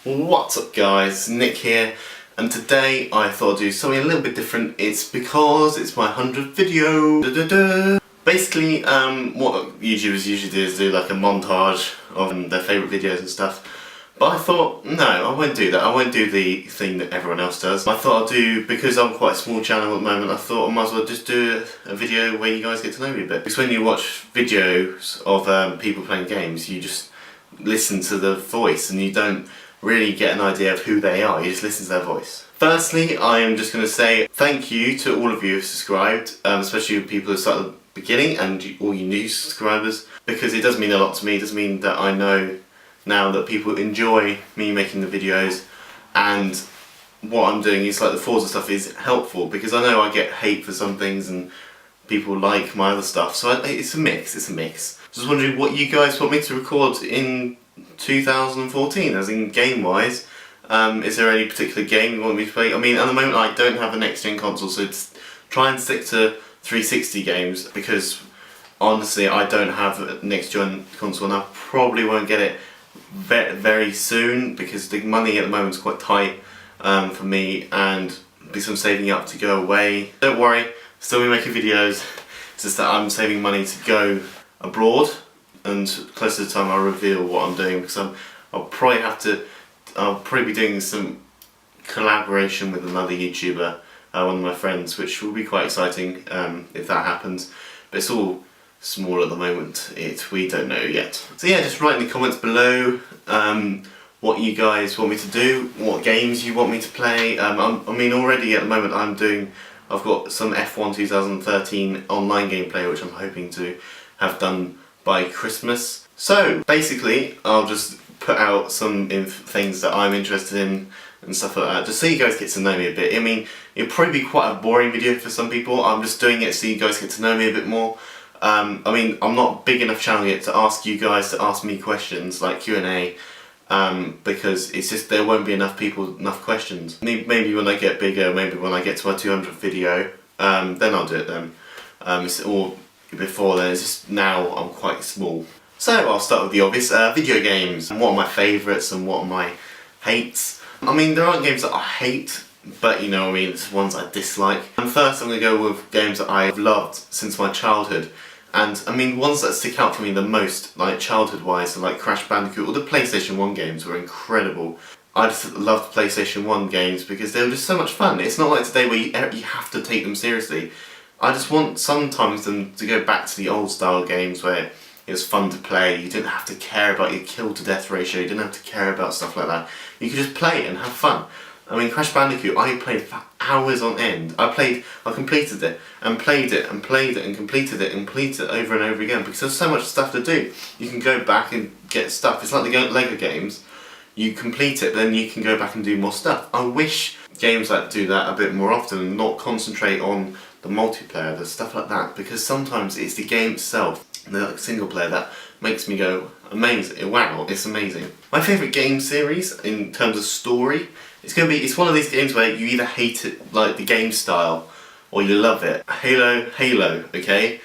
What's up guys, Nick here, and today I thought I'd do something a little bit different. It's because it's my 100th video. Basically, what YouTubers usually do is do like a montage of their favourite videos and stuff. But I thought, no, I won't do that. I won't do the thing that everyone else does. I thought I'd do, because I'm quite a small channel at the moment, I thought I might as well just do a video where you guys get to know me a bit. Because when you watch videos of people playing games, you just listen to the voice and you don't really get an idea of who they are, you just listen to their voice. Firstly, I am just going to say thank you to all of you who have subscribed, especially people who started at the beginning and all you new subscribers, because it does mean a lot to me. It does mean that I know now that people enjoy me making the videos, and what I'm doing is like the Forza stuff is helpful, because I know I get hate for some things and people like my other stuff, so it's a mix. Just wondering what you guys want me to record in 2014, as in game-wise. Is there any particular game you want me to play? I mean, at the moment I don't have a next-gen console, so try and stick to 360 games, because honestly I don't have a next-gen console and I probably won't get it very soon, because the money at the moment is quite tight for me, and because I'm saving up to go away. Don't worry, still be making videos, it's just that I'm saving money to go abroad, and close to the time I'll reveal what I'm doing, because I'll probably be doing some collaboration with another YouTuber, one of my friends, which will be quite exciting if that happens, but it's all small at the moment, we don't know yet. So yeah, just write in the comments below what you guys want me to do, what games you want me to play. I mean, already at the moment I've got some F1 2013 online gameplay which I'm hoping to have done by Christmas. So basically I'll just put out some things that I'm interested in and stuff like that, just so you guys get to know me a bit. I mean, it'll probably be quite a boring video for some people. I'm just doing it so you guys get to know me a bit more. I mean, I'm not a big enough channel yet to ask you guys to ask me questions like Q&A, because it's just there won't be enough questions. Maybe when I get bigger, maybe when I get to my 200th video, then I'll do it then. Or before then, it's just now I'm quite small. So I'll start with the obvious, video games. And what are my favourites and what are my hates? I mean, there aren't games that I hate, but you know what I mean, it's ones I dislike. And first I'm going to go with games that I've loved since my childhood. And I mean, ones that stick out for me the most, like childhood wise, are like Crash Bandicoot, or the PlayStation 1 games were incredible. I just loved PlayStation 1 games because they were just so much fun. It's not like today where you have to take them seriously. I just want sometimes them to go back to the old style games where it was fun to play. You didn't have to care about your kill to death ratio, you didn't have to care about stuff like that. You could just play and have fun. I mean, Crash Bandicoot, I played for hours on end. I completed it, and played it, and played it, and completed it, and completed it over and over again, because there's so much stuff to do. You can go back and get stuff. It's like the LEGO games. You complete it, then you can go back and do more stuff. I wish games like do that a bit more often, and not concentrate on the multiplayer, the stuff like that, because sometimes it's the game itself, the single player, that makes me go, amazing, wow, it's amazing. My favourite game series in terms of story, it's one of these games where you either hate it, like the game style, or you love it. Halo, okay?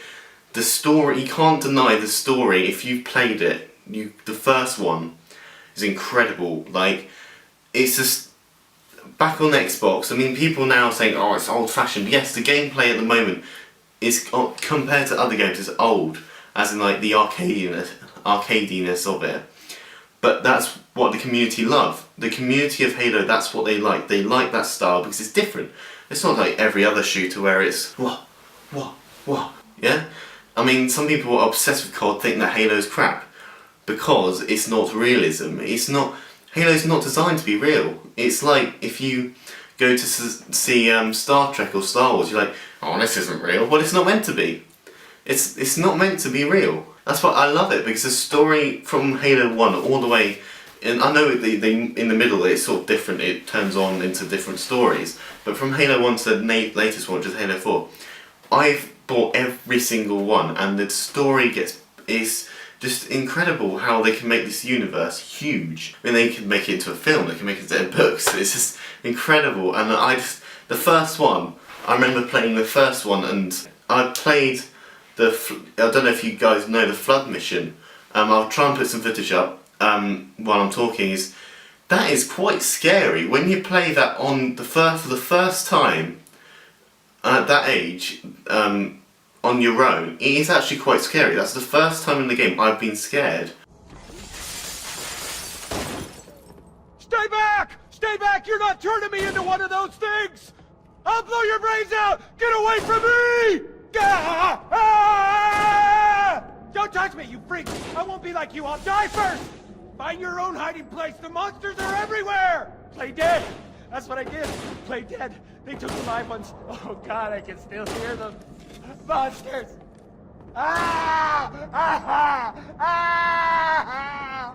The story, you can't deny the story if you've played it. The first one is incredible. Like, it's just, back on Xbox, I mean, people now are saying, oh, it's old fashioned. Yes, the gameplay at the moment is, compared to other games, is old, as in like the arcadiness of it. But that's what the community love. The community of Halo, that's what they like. They like that style because it's different. It's not like every other shooter where it's what, yeah? I mean, some people are obsessed with COD, think that Halo's crap because it's not realism. Halo's not designed to be real. It's like if you go to see Star Trek or Star Wars, you're like, oh, this isn't real. Well, it's not meant to be. It's not meant to be real. That's why I love it, because the story from Halo 1 all the way, and I know in the middle it's sort of different, it turns on into different stories, but from Halo 1 to the latest one, which is Halo 4, I've bought every single one, and the story is just incredible how they can make this universe huge. I mean, they can make it into a film, they can make it into books, it's just incredible. And the first one, I remember playing the first one, and I played I don't know if you guys know the Flood mission. I'll try and put some footage up while I'm talking. That is quite scary when you play that on for the first time at that age on your own. It is actually quite scary. That's the first time in the game I've been scared. Stay back! Stay back! You're not turning me into one of those things! I'll blow your brains out! Get away from me! Ah! Ah! Don't touch me, you freak! I won't be like you, I'll die first! Find your own hiding place, the monsters are everywhere! Play dead! That's what I did, play dead. They took the live ones. Oh God, I can still hear them. Monsters! Ah! Ah! Ah! Ah!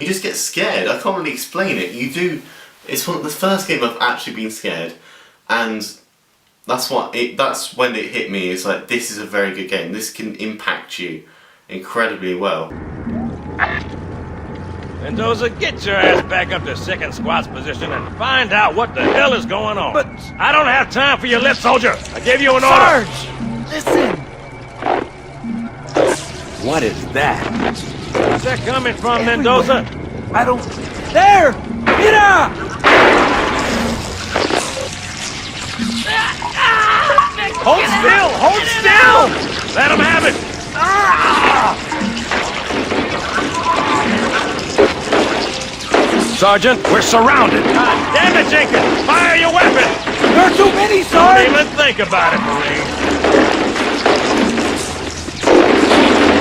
You just get scared. I can't really explain it. You do. It's one of the first game I've actually been scared, and that's when it hit me. It's like, this is a very good game. This can impact you incredibly well. Mendoza, get your ass back up to second squat's position and find out what the hell is going on. But I don't have time for your lip, soldier. I gave you an Sarge! order. Listen! What is that? Where's that coming from, Mendoza? I don't... There! Mira! Hold still! Hold still! Let him have it! Sergeant, we're surrounded! God damn it, Jenkins! Fire your weapon! There are too many, Don't Sarge! even think about it, Marine.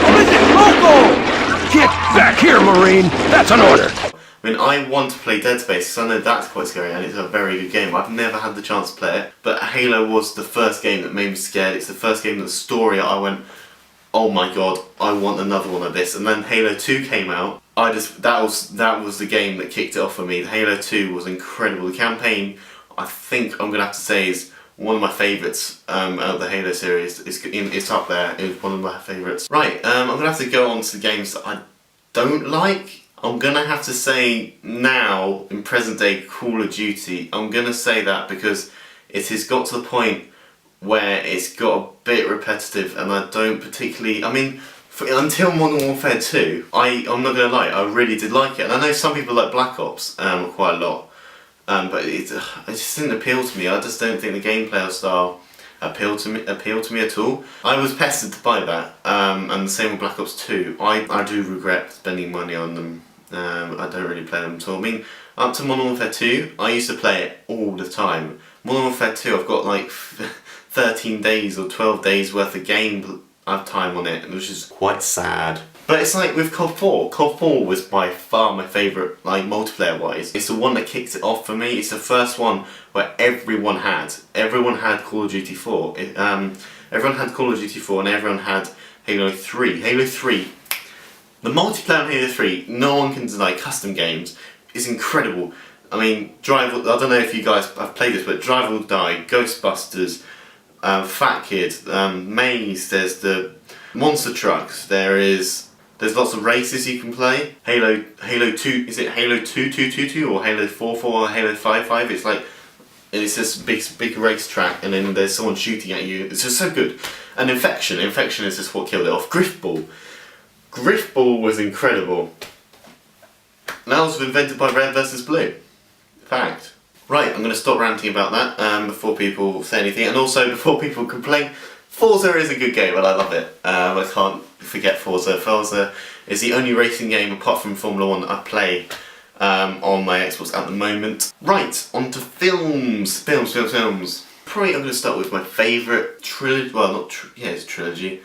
What is it, Loco? Get back here, Marine! That's an order! I mean, I want to play Dead Space because I know that's quite scary and it's a very good game. I've never had the chance to play it, but Halo was the first game that made me scared. It's the first game, the story, I went, oh my god, I want another one of this. And then Halo 2 came out. That was the game that kicked it off for me. Halo 2 was incredible. The campaign, I think I'm gonna have to say, is one of my favourites out of the Halo series. It's up there. It's one of my favourites. Right, I'm gonna have to go on to the games that I don't like. I'm gonna have to say now, in present day Call of Duty, I'm gonna say that because it has got to the point where it's got a bit repetitive and I don't particularly, I mean, until Modern Warfare 2, I'm not gonna lie, I really did like it. And I know some people like Black Ops quite a lot, but it just didn't appeal to me. I just don't think the gameplay style appealed to me at all. I was pestered to buy that, and the same with Black Ops 2. I do regret spending money on them. I don't really play them at all. I mean, up to Modern Warfare 2, I used to play it all the time. Modern Warfare 2, I've got like 13 days or 12 days worth of game time on it, which is quite sad. But it's like with COD 4. COD 4 was by far my favourite, like multiplayer wise. It's the one that kicked it off for me. It's the first one where everyone had Call of Duty 4. Everyone had Call of Duty 4 and everyone had Halo 3. Halo 3, the multiplayer in Halo 3, no one can deny, custom games, is incredible. I mean, I don't know if you guys have played this, but Drive or Die, Ghostbusters, Fat Kid, Maze, there's the monster trucks, there's lots of races you can play. Halo 2, is it Halo 2 or Halo 4 or Halo 5? It's like, it's this big race track and then there's someone shooting at you. It's just so good. And Infection is just what killed it off. Griffball was incredible. And that was invented by Red vs Blue. Fact. Right, I'm going to stop ranting about that before people say anything, and also before people complain. Forza is a good game and I love it. I can't forget Forza. Forza is the only racing game apart from Formula 1 that I play on my Xbox at the moment. Right, on to films. Films. Probably I'm going to start with my favourite trilogy. Well, it's a trilogy.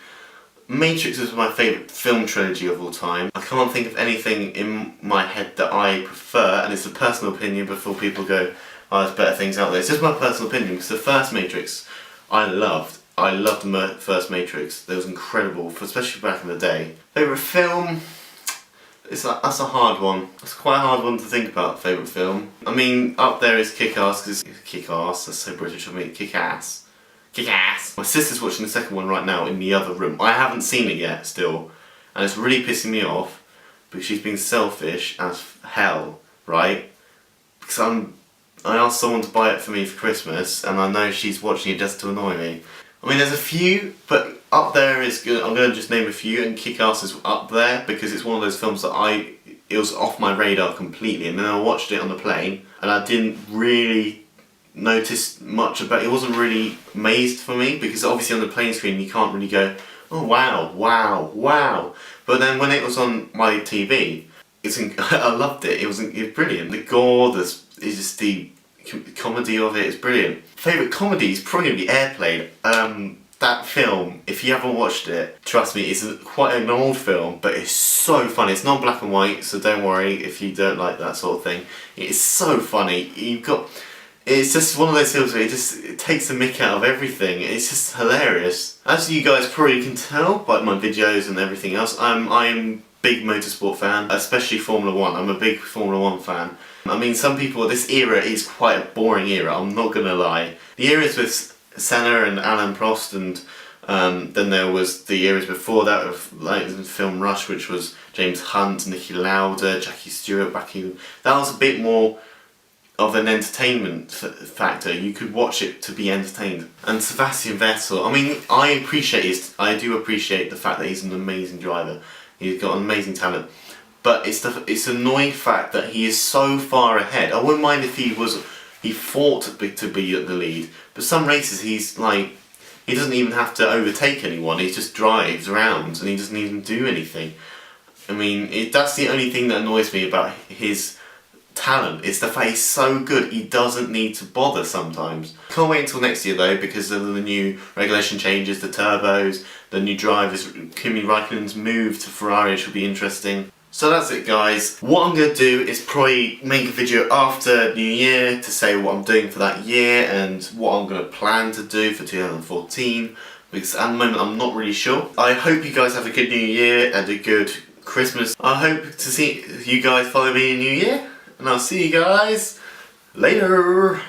Matrix is my favourite film trilogy of all time. I can't think of anything in my head that I prefer, and it's a personal opinion before people go, oh, there's better things out there. It's just my personal opinion, because the first Matrix I loved. I loved the first Matrix. It was incredible, especially back in the day. Favourite film? That's a hard one. It's quite a hard one to think about, favourite film. I mean, up there is Kick-Ass, because Kick-Ass, that's so British of me. Kick-Ass. Kick-Ass! My sister's watching the second one right now in the other room. I haven't seen it yet, still. And it's really pissing me off, because she's been selfish as hell, right? Because I asked someone to buy it for me for Christmas, and I know she's watching it just to annoy me. I mean, there's a few, but up there is good. I'm going to just name a few, and Kick-Ass is up there because it's one of those films that it was off my radar completely, and then I watched it on the plane, and I didn't really notice much about it. It wasn't really amazed for me, because obviously on the plane screen you can't really go, oh wow, wow, wow. But then when it was on my TV, I loved it. It was brilliant. The gore, is just the comedy of it is brilliant. Favourite comedy is probably going to be Airplane. That film, if you haven't watched it, trust me, it's quite an old film, but it's so funny. It's not black and white, so don't worry if you don't like that sort of thing. It's so funny. It's just one of those films where it takes the mick out of everything. It's just hilarious. As you guys probably can tell by my videos and everything else, I am a big motorsport fan, especially Formula 1. I'm a big Formula 1 fan. I mean, some people, this era is quite a boring era, I'm not gonna lie. The eras with Senna and Alain Prost, and then there was the eras before that of like the film Rush, which was James Hunt, Niki Lauda, Jackie Stewart, that was a bit more of an entertainment factor. You could watch it to be entertained. And Sebastian Vettel, I mean, I do appreciate the fact that he's an amazing driver. He's got an amazing talent. But it's an annoying fact that he is so far ahead. I wouldn't mind if he fought to be at the lead, but some races he doesn't even have to overtake anyone. He just drives around and he doesn't even do anything. I mean, that's the only thing that annoys me about his talent. It's the fact he's so good, he doesn't need to bother sometimes. Can't wait until next year though, because of the new regulation changes, the turbos, the new drivers, Kimi Raikkonen's move to Ferrari, which will be interesting. So that's it guys. What I'm going to do is probably make a video after New Year to say what I'm doing for that year and what I'm going to plan to do for 2014, because at the moment I'm not really sure. I hope you guys have a good New Year and a good Christmas. I hope to see you guys follow me in New Year, and I'll see you guys later.